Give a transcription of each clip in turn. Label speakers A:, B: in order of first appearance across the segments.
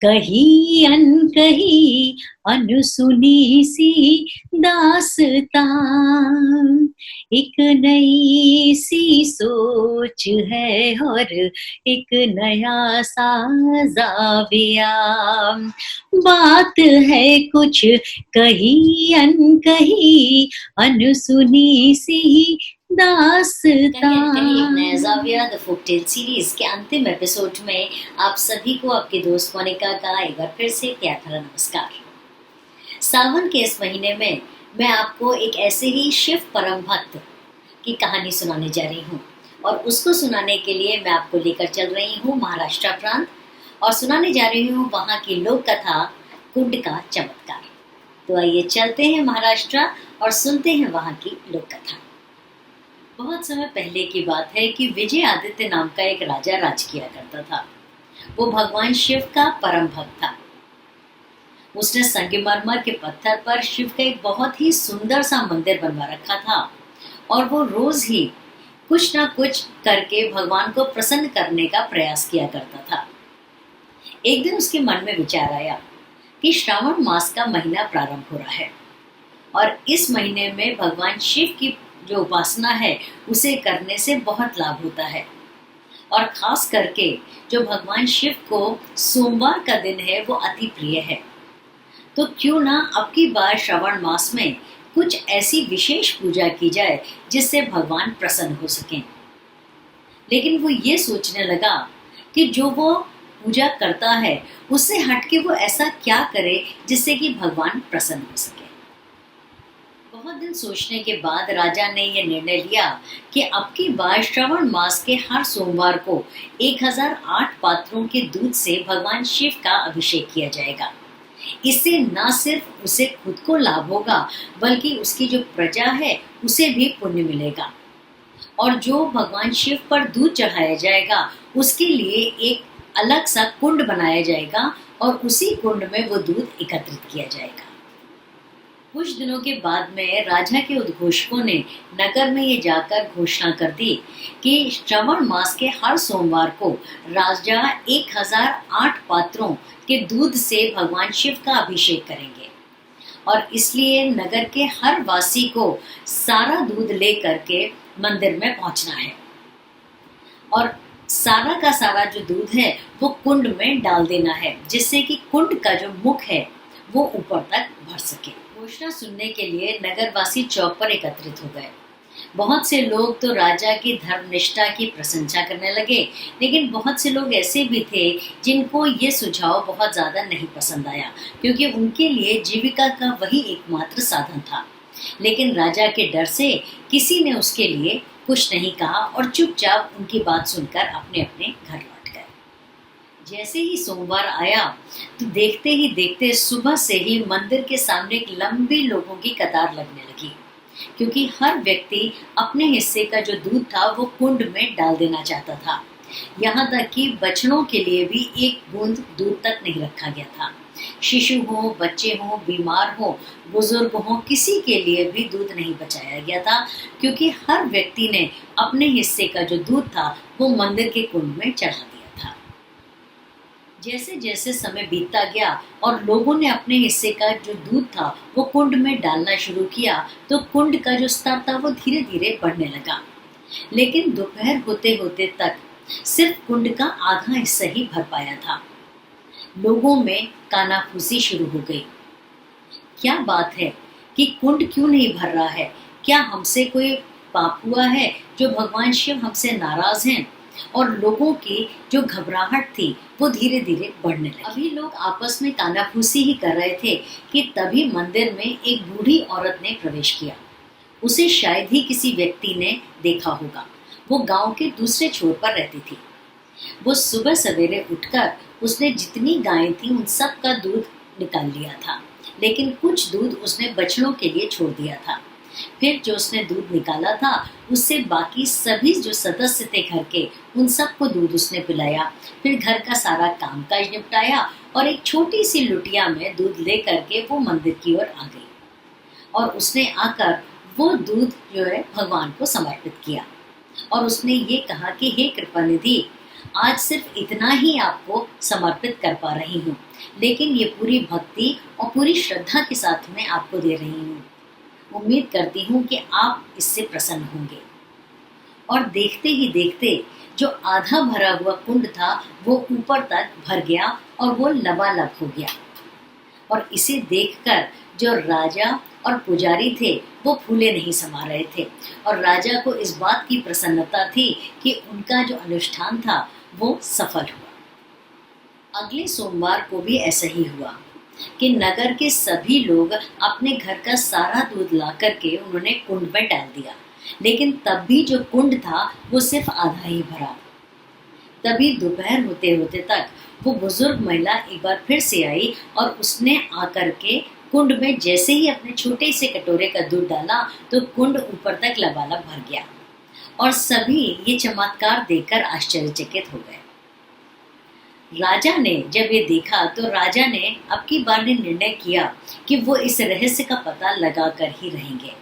A: कहीं अनकही अनसुनी सी दास्तां, एक नई सी सोच है और एक नया सा जाविया। बात है कुछ कहीं अनकही अनसुनी सी
B: कहीं न कहीं एक
A: दास्तां।
B: नया ज़ाविया द फोकटेल सीरीज़ के अंतिम एपिसोड में आप सभी को आपकी दोस्त मोनिका का एक बार फिर से प्यार भरा नमस्कार। सावन के इस महीने में मैं आपको एक ऐसे ही शिव परम भक्त की कहानी सुनाने जा रही हूँ और उसको सुनाने के लिए मैं आपको लेकर चल रही हूँ महाराष्ट्र प्रांत और सुनाने जा रही हूँ वहाँ की लोक कथा कुंड का चमत्कार। तो आइए चलते हैं महाराष्ट्र और सुनते हैं वहाँ की लोक कथा। बहुत समय पहले की बात है कि विजय आदित्य नाम का एक राजा राज किया करता था। वो भगवान शिव का परम भक्त था। उसने संगमरमर के पत्थर पर शिव का एक बहुत ही सुंदर सा मंदिर बनवा रखा था और वो रोज ही कुछ ना कुछ करके भगवान को प्रसन्न करने का प्रयास किया करता था। एक दिन उसके मन में विचार आया कि श्रावण मास का महीना प्रारंभ हो रहा है और इस महीने में भगवान शिव की जो उपासना है उसे करने से बहुत लाभ होता है और खास करके जो भगवान शिव को सोमवार का दिन है वो अति प्रिय है। तो क्यों ना अब की बार श्रावण मास में कुछ ऐसी विशेष पूजा की जाए जिससे भगवान प्रसन्न हो सकें। लेकिन वो ये सोचने लगा कि जो वो पूजा करता है उससे हटके वो ऐसा क्या करे जिससे कि भगवान प्रसन्न हो सके। बहुत दिन सोचने के बाद राजा ने यह निर्णय लिया कि अब की बार श्रावण मास के हर सोमवार को 1008 पात्रों के दूध से भगवान शिव का अभिषेक किया जाएगा। इससे न सिर्फ उसे खुद को लाभ होगा बल्कि उसकी जो प्रजा है उसे भी पुण्य मिलेगा और जो भगवान शिव पर दूध चढ़ाया जाएगा उसके लिए एक अलग सा कुंड बनाया जाएगा और उसी कुंड में वो दूध एकत्रित किया जाएगा। कुछ दिनों के बाद में राजा के उद्घोषकों ने नगर में ये जाकर घोषणा कर दी कि श्रावण मास के हर सोमवार को राजा 1008 पात्रों के दूध से भगवान शिव का अभिषेक करेंगे और इसलिए नगर के हर वासी को सारा दूध लेकर के मंदिर में पहुंचना है और सारा का सारा जो दूध है वो कुंड में डाल देना है जिससे कि कुंड का जो मुख है वो ऊपर तक भर सके। घोषणा सुनने के लिए नगरवासी चौक पर एकत्रित हो गए। बहुत से लोग तो राजा की धर्मनिष्ठा की प्रशंसा करने लगे, लेकिन बहुत से लोग ऐसे भी थे जिनको ये सुझाव बहुत ज्यादा नहीं पसंद आया क्योंकि उनके लिए जीविका का वही एकमात्र साधन था। लेकिन राजा के डर से किसी ने उसके लिए कुछ नहीं कहा और चुपचाप उनकी बात सुनकर अपने अपने घर लौट गए। जैसे ही सोमवार आया तो देखते ही देखते सुबह से ही मंदिर के सामने एक लंबी लोगों की कतार लगने लगी क्योंकि हर व्यक्ति अपने हिस्से का जो दूध था वो कुंड में डाल देना चाहता था। यहाँ तक कि बछड़ों के लिए भी एक बूंद दूध तक नहीं रखा गया था। शिशु हो, बच्चे हो, बीमार हो, बुजुर्ग हो, किसी के लिए भी दूध नहीं बचाया गया था क्योंकि हर व्यक्ति ने अपने हिस्से का जो दूध था वो मंदिर के कुंड में चढ़ा दिया था। जैसे जैसे समय बीतता गया और लोगों ने अपने हिस्से का जो दूध था वो कुंड में डालना शुरू किया तो कुंड का जो स्तर था वो धीरे धीरे बढ़ने लगा। लेकिन दोपहर होते होते तक सिर्फ कुंड का आधा हिस्सा ही भर पाया था। लोगों में कानाफूसी शुरू हो गई। क्या बात है कि कुंड क्यों नहीं भर रहा है? क्या हमसे कोई पाप हुआ है जो भगवान शिव हमसे नाराज हैं? और लोगों की जो घबराहट थी वो धीरे धीरे बढ़ने लगी। अभी लोग आपस में कानाफूसी ही कर रहे थे कि तभी मंदिर में एक बूढ़ी औरत ने प्रवेश किया। उसे शायद ही किसी व्यक्ति ने देखा होगा। वो गांव के दूसरे छोर पर रहती थी। वो सुबह सवेरे उठकर उसने जितनी गायें थी उन सब का दूध निकाल लिया था, लेकिन कुछ दूध उसने बछड़ों के लिए छोड़ दिया था। फिर जो उसने दूध निकाला था उससे बाकी सभी जो सदस्य थे घर के उन सबको दूध उसने पिलाया। फिर घर का सारा काम काज निपटाया और एक छोटी सी लुटिया में दूध ले करके वो मंदिर की ओर आ गई और उसने आकर वो दूध जो है भगवान को समर्पित किया और उसने ये कहा कि हे कृपा निधि, आज सिर्फ इतना ही आपको समर्पित कर पा रही हूँ, लेकिन ये पूरी भक्ति और पूरी श्रद्धा के साथ में आपको दे रही हूँ। उम्मीद करती हूँ कि आप इससे प्रसन्न होंगे। और देखते ही देखते जो आधा भरा हुआ कुंड था वो ऊपर तक भर गया और वो लबालब हो गया। और इसे देखकर जो राजा और पुजारी थे वो फूले नहीं समा रहे थे, और राजा को इस बात की प्रसन्नता थी कि उनका जो अनुष्ठान था वो सफल हुआ। अगले सोमवार को भी ऐसा ही हुआ कि नगर के सभी लोग अपने घर का सारा दूध ला करके उन्होंने कुंड में डाल दिया, लेकिन तब भी जो कुंड था वो सिर्फ आधा ही भरा। तभी दोपहर होते होते तक वो बुजुर्ग महिला एक बार फिर से आई और उसने आकर के कुंड में जैसे ही अपने छोटे से कटोरे का दूध डाला तो कुंड ऊपर तक लबालब भर गया, और सभी ये चमत्कार देखकर आश्चर्यचकित हो गए। राजा ने जब ये देखा तो राजा ने अब की बार ने निर्णय किया कि वो इस रहस्य का पता लगा कर ही रहेंगे।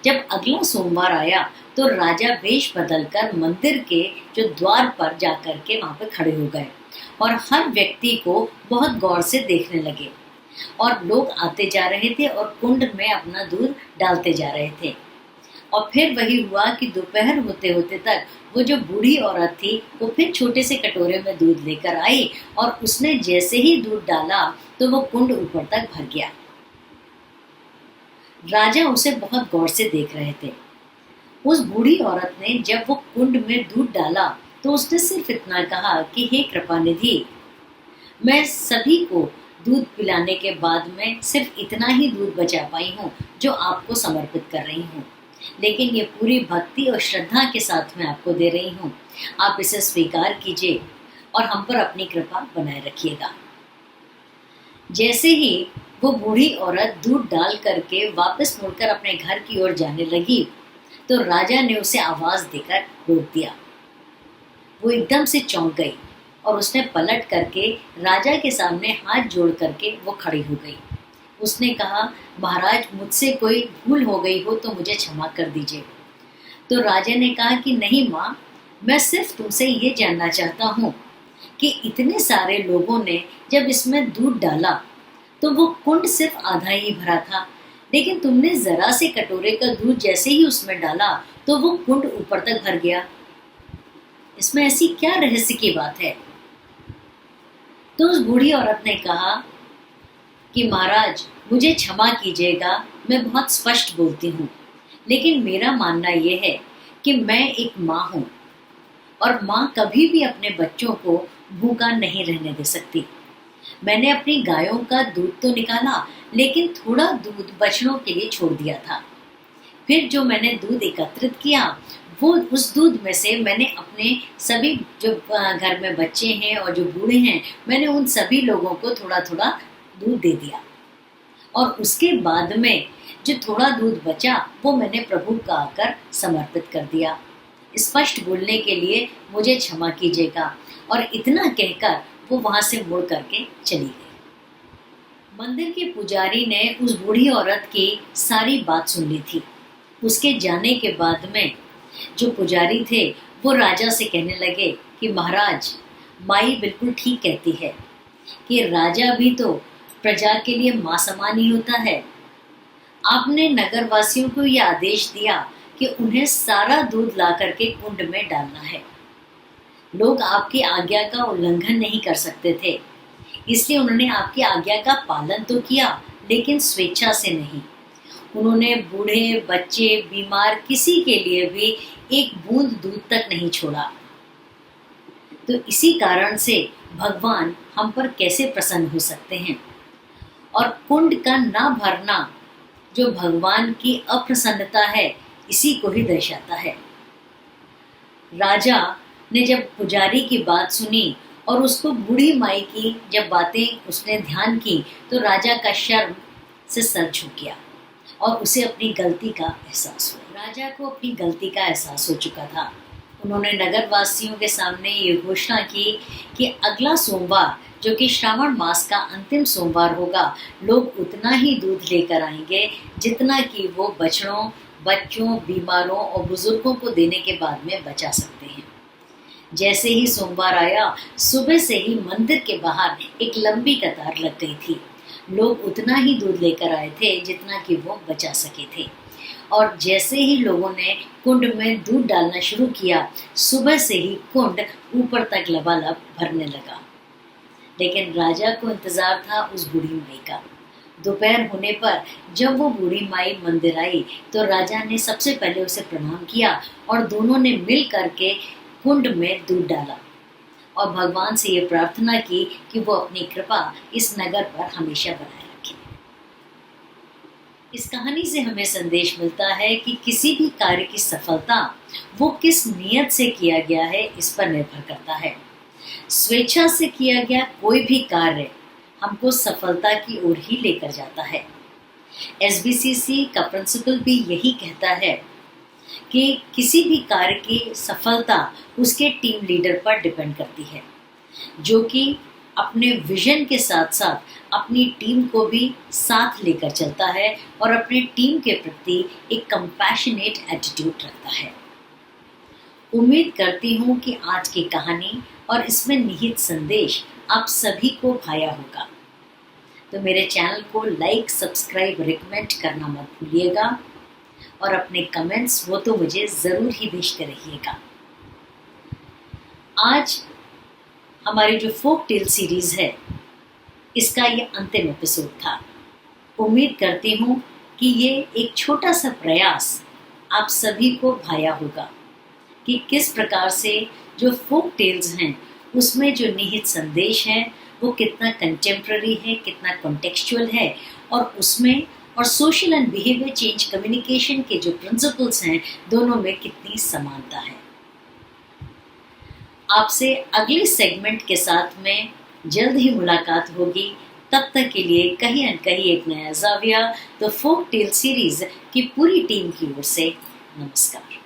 B: जब अगला सोमवार आया तो राजा वेश बदलकर मंदिर के जो द्वार पर जाकर के वहां पे खड़े हो गए और हर व्यक्ति को बहुत गौर से देखने लगे, और लोग आते जा रहे थे और कुंड में अपना दूध डालते जा रहे थे। और फिर वही हुआ कि दोपहर होते होते तक वो जो बूढ़ी औरत थी वो फिर छोटे से कटोरे में दूध लेकर आई, और उसने जैसे ही दूध डाला तो वो कुंड ऊपर तक भर गया। राजा उसे बहुत गौर से देख रहे थे। उस बूढ़ी औरत ने जब वो कुंड में दूध डाला तो उसने सिर्फ इतना कहा कि हे कृपानिधि, मैं सभी को दूध पिलाने के बाद में सिर्फ इतना ही दूध बचा पाई हूँ जो आपको समर्पित कर रही हूँ, लेकिन ये पूरी भक्ति और श्रद्धा के साथ मैं आपको दे रही हूँ। आप इसे स्वीकार कीजिए और हम पर अपनी कृपा बनाए रखिएगा। जैसे ही वो बूढ़ी औरत दूध डाल करके वापस मुड़कर अपने घर की ओर जाने लगी तो राजा ने उसे आवाज देकर रोक दिया। वो एकदम से चौंक गई और उसने पलट करके राजा के सामने हाथ जोड़ करके वो खड़ी हो गई। उसने कहा, महाराज, मुझसे कोई भूल हो गई हो तो मुझे क्षमा कर दीजिए। तो राजा ने कहा कि नहीं माँ, मैं सिर्फ तुमसे ये जानना चाहता हूँ कि इतने सारे लोगों ने जब इसमें दूध डाला तो वो कुंड सिर्फ आधा ही भरा था, लेकिन तुमने जरा से कटोरे का दूध जैसे ही उसमें डाला तो वो कुंड ऊपर तक भर गया। इसमें ऐसी क्या रहस्य की बात है? तो उस बूढ़ी औरत ने कहा कि महाराज, मुझे क्षमा कीजिएगा, मैं बहुत स्पष्ट बोलती हूँ, लेकिन मेरा मानना यह है कि मैं एक माँ हूँ और माँ कभी भी अपने बच्चों को भूखा नहीं रहने दे सकती। मैंने अपनी गायों का दूध तो निकाला, लेकिन थोड़ा दूध बछड़ों के लिए छोड़ दिया था। फिर जो मैंने दूध एकत्रित किया वो उस दूध में से मैंने अपने सभी जो घर में बच्चे हैं और जो बूढ़े हैं, मैंने उन सभी लोगों को थोड़ा थोड़ा दूध दे दिया, और उसके बाद में जो थोड़ा दूध बचा वो मैंने प्रभु का आकर समर्पित कर दिया। स्पष्ट बोलने के लिए मुझे क्षमा कीजिएगा। और इतना कहकर वो वहां से मुड़ करके चली गई। मंदिर के पुजारी ने उस बूढ़ी औरत की सारी बात सुन ली थी। उसके जाने के बाद में जो पुजारी थे वो राजा से कहने लगे कि महाराज, माई बिल्कुल ठीक कहती है कि राजा भी तो प्रजा के लिए माँ समान ही होता है। आपने नगरवासियों को यह आदेश दिया कि उन्हें सारा दूध ला करके कुंड में डालना है। लोग आपकी आज्ञा का उल्लंघन नहीं कर सकते थे, इसलिए उन्होंने आपकी आज्ञा का पालन तो किया, लेकिन स्वेच्छा से नहीं। उन्होंने बूढ़े, बच्चे, बीमार किसी के लिए भी एक बूंद दूध तक नहीं छोड़ा। तो इसी कारण से भगवान हम पर कैसे प्रसन्न हो सकते हैं? और कुंड का ना भरना जो भगवान की अप्रसन्नता है, इसी को ही दर्शाता है। राजा ने जब पुजारी की बात सुनी और उसको बूढ़ी माई की जब बातें उसने ध्यान की तो राजा का शर्म से सर झुक गया और उसे अपनी गलती का एहसास हुआ। राजा को अपनी गलती का एहसास हो चुका था। उन्होंने नगरवासियों के सामने ये घोषणा की कि अगला सोमवार, जो कि श्रावण मास का अंतिम सोमवार होगा, लोग उतना ही दूध लेकर आएंगे जितना कि वो बछड़ों, बच्चों, बीमारों और बुजुर्गों को देने के बाद में बचा सकते हैं। जैसे ही सोमवार आया, सुबह से ही मंदिर के बाहर एक लंबी कतार लग गई थी। लोग उतना ही दूध लेकर आए थे जितना कि वो बचा सके थे। और जैसे ही लोगों ने कुंड में दूध डालना शुरू किया, सुबह से ही कुंड ऊपर तक लबालब भरने लगा। लेकिन राजा को इंतजार था उस बूढ़ी माई का। दोपहर होने पर जब वो बूढ़ी माई मंदिर आई तो राजा ने सबसे पहले उसे प्रणाम किया और दोनों ने मिल करके कुंड में दूध डाला और भगवान से ये प्रार्थना की कि वो अपनी कृपा इस नगर पर हमेशा बनाए रखे। इस कहानी से हमें संदेश मिलता है कि किसी भी कार्य की सफलता वो किस नियत से किया गया है इस पर निर्भर करता है। स्वेच्छा से किया गया कोई भी कार्य हमको सफलता की ओर ही लेकर जाता है। एसबीसीसी का प्रिंसिपल भी यही कहता है कि किसी भी कार्य की सफलता उसके टीम लीडर पर डिपेंड करती है, जो कि अपने विजन के साथ साथ अपनी टीम को भी साथ लेकर चलता है और अपनी टीम के प्रति एक कंपैशनेट एटीट्यूड रखता है। उम्मीद करती हूँ कि आज की कहानी और इसमें निहित संदेश आप सभी को भाया होगा। तो मेरे चैनल को लाइक, सब्सक्राइब, रिकमेंड करना मत भूलिएगा और अपने कमेंट्स वो तो मुझे ज़रूर ही भेजते रहिएगा। आज हमारी जो फोक टेल सीरीज़ है, इसका ये अंतिम एपिसोड था। उम्मीद करती हूँ कि ये एक छोटा सा प्रयास आप सभी को भाया होगा कि किस प्रकार से जो फोक टेल्स हैं उसमें जो निहित संदेश है वो कितना कंटेम्प्ररी है, कितना कॉन्टेक्चुअल है, और उसमें और social and behaviour change communication के जो प्रिंसिपल्स हैं दोनों में कितनी समानता है। आपसे अगले सेगमेंट के साथ में जल्द ही मुलाकात होगी। तब तक के लिए कहीं न कहीं एक नया जाविया द फोक टेल सीरीज की पूरी टीम की ओर से नमस्कार।